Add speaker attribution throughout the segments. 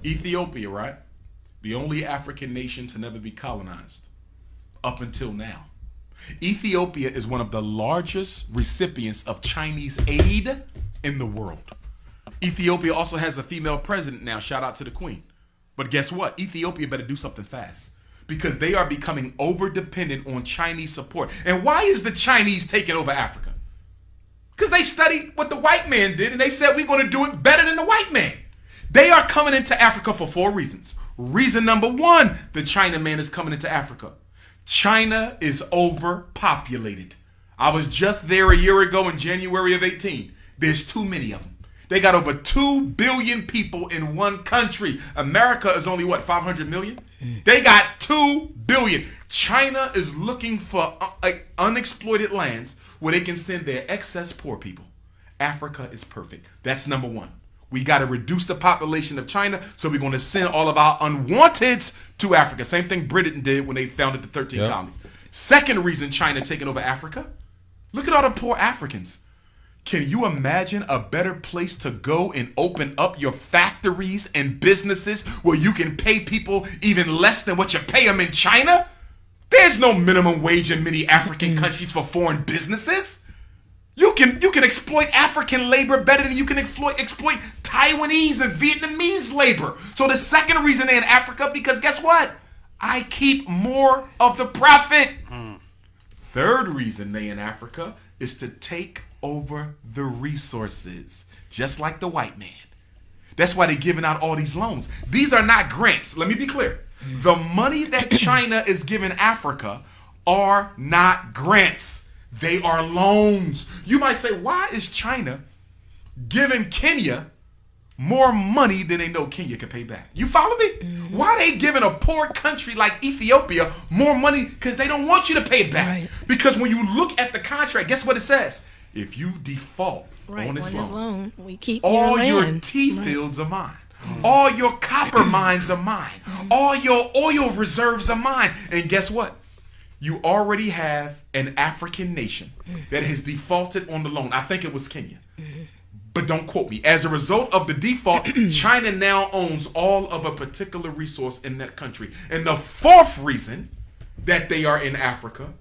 Speaker 1: Ethiopia, right? The only African nation to never be colonized up until now. Ethiopia is one of the largest recipients of Chinese aid in the world. Ethiopia also has a female president now. Shout out to the queen. But guess what? Ethiopia better do something fast because they are becoming over dependent on Chinese support. And why is the Chinese taking over Africa? Because they studied what the white man did and they said we're going to do it better than the white man. They are coming into Africa for 4 reasons. Reason number 1, the Chinaman is coming into Africa. China is overpopulated. I was just there a year ago in January of 18. There's too many of them. They got over 2 billion people in one country. America is only, 500 million? They got 2 billion. China is looking for unexploited lands where they can send their excess poor people. Africa is perfect. That's number 1. We got to reduce the population of China, so we're going to send all of our unwanteds to Africa. Same thing Britain did when they founded the 13 colonies. Second reason China taking over Africa, look at all the poor Africans. Can you imagine a better place to go and open up your factories and businesses where you can pay people even less than what you pay them in China? There's no minimum wage in many African countries for foreign businesses. You can exploit African labor better than you can exploit Taiwanese and Vietnamese labor. So the second reason they're in Africa, because guess what? I keep more of the profit. Third reason they in Africa is to take over the resources, just like the white man. That's why they're giving out all these loans. These are not grants. Let me be clear. The money that China is giving Africa are not grants. They are loans. You might say, why is China giving Kenya more money than they know Kenya can pay back? You follow me? Why are they giving a poor country like Ethiopia more money? Because they don't want you to pay it back. Right. Because when you look at the contract, guess what it says? If you default on this loan,
Speaker 2: we keep
Speaker 1: all your tea fields are mine. All your copper mines are mine. All your oil reserves are mine. And guess what? You already have an African nation that has defaulted on the loan. I think it was Kenya. But don't quote me. As a result of the default, China now owns all of a particular resource in that country. And the fourth reason that they are in Africa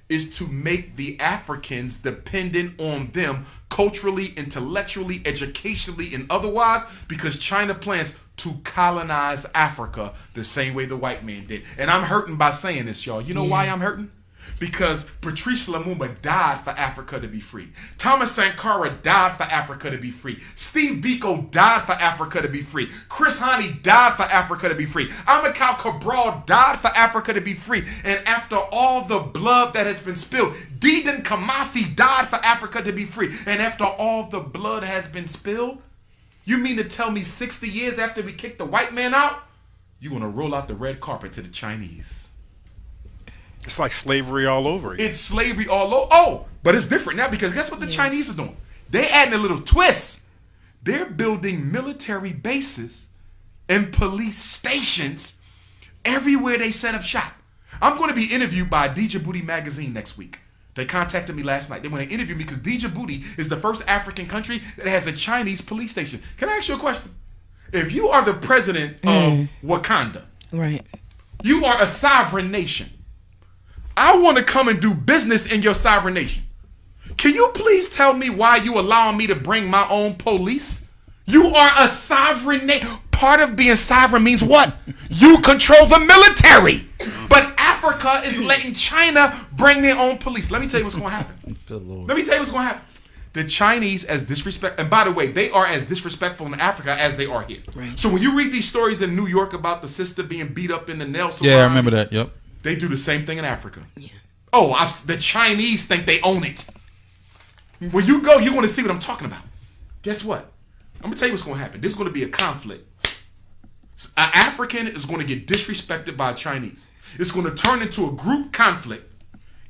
Speaker 1: is to make the Africans dependent on them culturally, intellectually, educationally, and otherwise, because China plans to colonize Africa the same way the white man did. And I'm hurting by saying this, y'all. You know why I'm hurting? Because Patrice Lumumba died for Africa to be free. Thomas Sankara died for Africa to be free. Steve Biko died for Africa to be free. Chris Hani died for Africa to be free. Amilcar Cabral died for Africa to be free. And after all the blood that has been spilled, Dedan Kimathi died for Africa to be free. And after all the blood has been spilled, you mean to tell me 60 years after we kicked the white man out, you're going to roll out the red carpet to the Chinese?
Speaker 3: It's like slavery all over again.
Speaker 1: It's slavery all over. Oh, but it's different now because guess what the Chinese are doing? They're adding a little twist. They're building military bases and police stations everywhere they set up shop. I'm going to be interviewed by Djibouti magazine next week. They contacted me last night. They want to interview me because Djibouti is the first African country that has a Chinese police station. Can I ask you a question? If you are the president of Wakanda,
Speaker 2: right?
Speaker 1: You are a sovereign nation. I want to come and do business in your sovereign nation. Can you please tell me why you allowing me to bring my own police? You are a sovereign nation. Part of being sovereign means what? You control the military. But Africa is letting China bring their own police. Let me tell you what's going to happen. Let me tell you what's going to happen. The Chinese as disrespect, and by the way, they are as disrespectful in Africa as they are here. Right. So when you read these stories in New York about the sister being beat up in the nail salon.
Speaker 4: Yeah, I remember that. Yep.
Speaker 1: They do the same thing in Africa. Yeah. Oh, the Chinese think they own it. When you go, you're going to see what I'm talking about. Guess what? I'm going to tell you what's going to happen. There's going to be a conflict. An African is going to get disrespected by a Chinese. It's going to turn into a group conflict,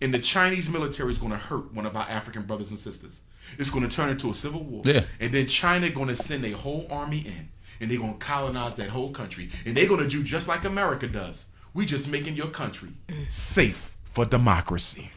Speaker 1: and the Chinese military is going to hurt one of our African brothers and sisters. It's going to turn into a civil war. Yeah. And then China going to send a whole army in, and they're going to colonize that whole country. And they're going to do just like America does. We just making your country safe for democracy.